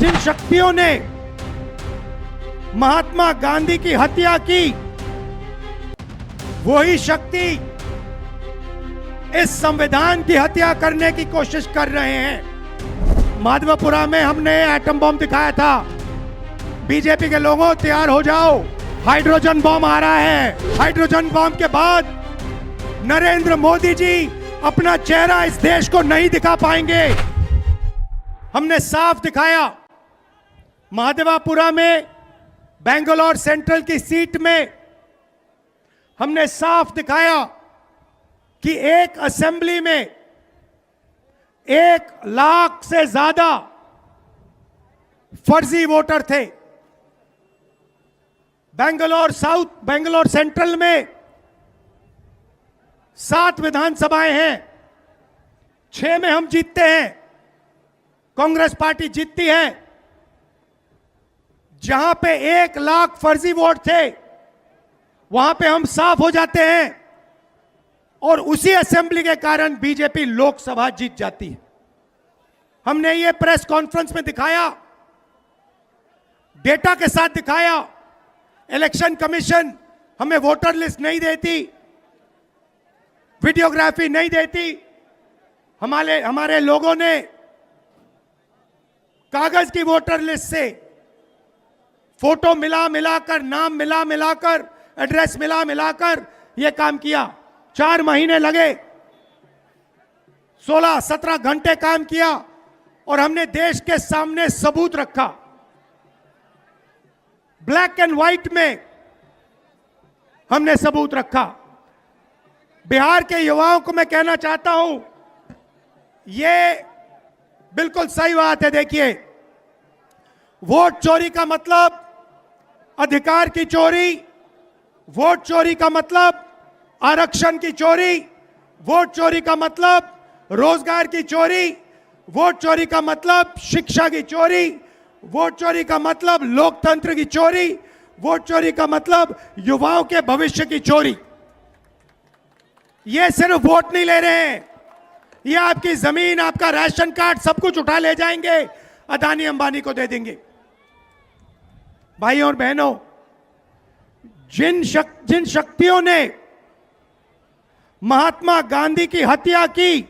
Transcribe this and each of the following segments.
जिन शक्तियों ने महात्मा गांधी की हत्या की, वही शक्ति इस संविधान की हत्या करने की कोशिश कर रहे हैं। माधवपुरा में हमने एटम बम दिखाया था। बीजेपी के लोगों, तैयार हो जाओ, हाइड्रोजन बम आ रहा है। हाइड्रोजन बम के बाद नरेंद्र मोदी जी अपना चेहरा इस देश को नहीं दिखा पाएंगे। हमने साफ दिखाया, माधवपुरा में बेंगलोर सेंट्रल की सीट में हमने साफ दिखाया कि एक असेंबली में 1 लाख से ज्यादा फर्जी वोटर थे। बेंगलोर सेंट्रल में 7 विधानसभाएं हैं, 6 में हम जीतते हैं, कांग्रेस पार्टी जीतती है। जहां पे 1 लाख फर्जी वोट थे, वहां पे हम साफ हो जाते हैं और उसी असेंबली के कारण बीजेपी लोकसभा जीत जाती है। हमने ये प्रेस कॉन्फ्रेंस में दिखाया, डेटा के साथ दिखाया। इलेक्शन कमीशन हमें वोटर लिस्ट नहीं देती, वीडियोग्राफी नहीं देती। हमारे लोगों ने कागज की वोटर लिस्ट से फोटो मिलाकर, नाम मिलाकर, एड्रेस मिलाकर यह काम किया। 4 महीने लगे, 16-17 घंटे काम किया और हमने देश के सामने सबूत रखा। ब्लैक एंड व्हाइट में हमने सबूत रखा। बिहार के युवाओं को मैं कहना चाहता हूं, यह बिल्कुल सही बात है। देखिए, वोट चोरी का मतलब अधिकार की चोरी, वोट चोरी का मतलब आरक्षण की चोरी, वोट चोरी का मतलब रोजगार की चोरी, वोट चोरी का मतलब शिक्षा की चोरी, वोट चोरी का मतलब लोकतंत्र की चोरी, वोट चोरी का मतलब युवाओं के भविष्य की चोरी। ये सिर्फ वोट नहीं ले रहे हैं, ये आपकी जमीन, आपका राशन कार्ड, सब कुछ उठा ले जाएंगे, अदानी अंबानी को दे देंगे। भाइयों और बहनों, जिन शक्तियों ने महात्मा गांधी की हत्या की,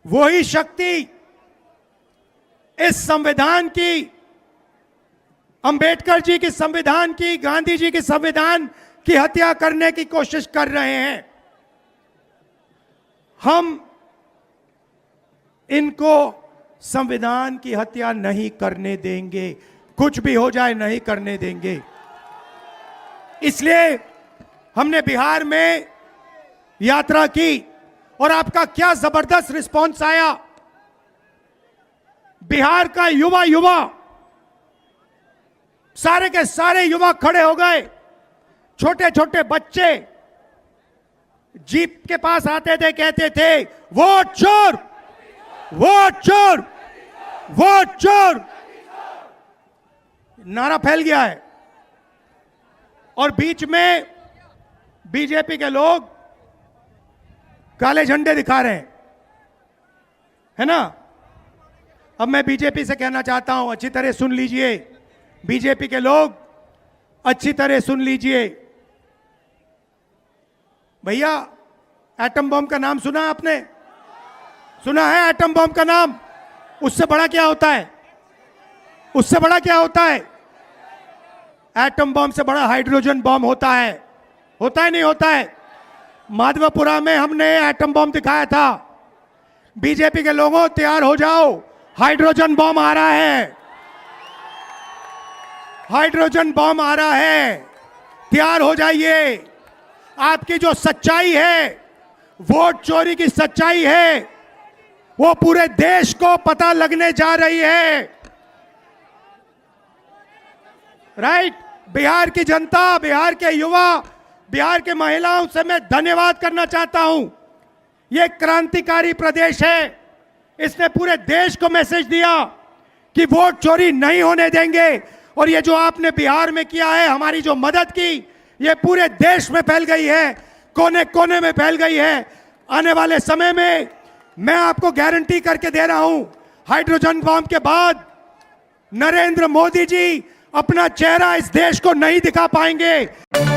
वही शक्ति इस संविधान की, अंबेडकर जी की संविधान की, गांधी जी की संविधान की हत्या करने की कोशिश कर रहे हैं। हम इनको संविधान की हत्या नहीं करने देंगे, कुछ भी हो जाए नहीं करने देंगे। इसलिए हमने बिहार में यात्रा की और आपका क्या जबरदस्त रिस्पांस आया। बिहार का युवा सारे के सारे युवा खड़े हो गए। छोटे छोटे बच्चे जीप के पास आते थे, कहते थे वोट चोर, वोट चोर, वोट चोर। नारा फैल गया है और बीच में बीजेपी के लोग काले झंडे दिखा रहे हैं, है ना। अब मैं बीजेपी से कहना चाहता हूं, अच्छी तरह सुन लीजिए, बीजेपी के लोग अच्छी तरह सुन लीजिए। भैया, एटम बम का नाम सुना आपने? सुना है एटम बम का नाम? उससे बड़ा क्या होता है? उससे बड़ा क्या होता है? एटम बम से बड़ा हाइड्रोजन बम होता है। होता है नहीं होता है? माधवपुरा में हमने एटम बम दिखाया था। बीजेपी के लोगों, तैयार हो जाओ, हाइड्रोजन बम आ रहा है। हाइड्रोजन बम आ रहा है, तैयार हो जाइए। आपकी जो सच्चाई है, वोट चोरी की सच्चाई है, वो पूरे देश को पता लगने जा रही है। राइट? बिहार की जनता, बिहार के युवा, बिहार के महिलाओं से मैं धन्यवाद करना चाहता हूं। यह क्रांतिकारी प्रदेश है, इसने पूरे देश को मैसेज दिया कि वोट चोरी नहीं होने देंगे। और ये जो आपने बिहार में किया है, हमारी जो मदद की, ये पूरे देश में फैल गई है, कोने कोने में फैल गई है। आने वाले समय में मैं आपको गारंटी करके दे रहा हूं, हाइड्रोजन बम के बाद नरेंद्र मोदी जी अपना चेहरा इस देश को नहीं दिखा पाएंगे।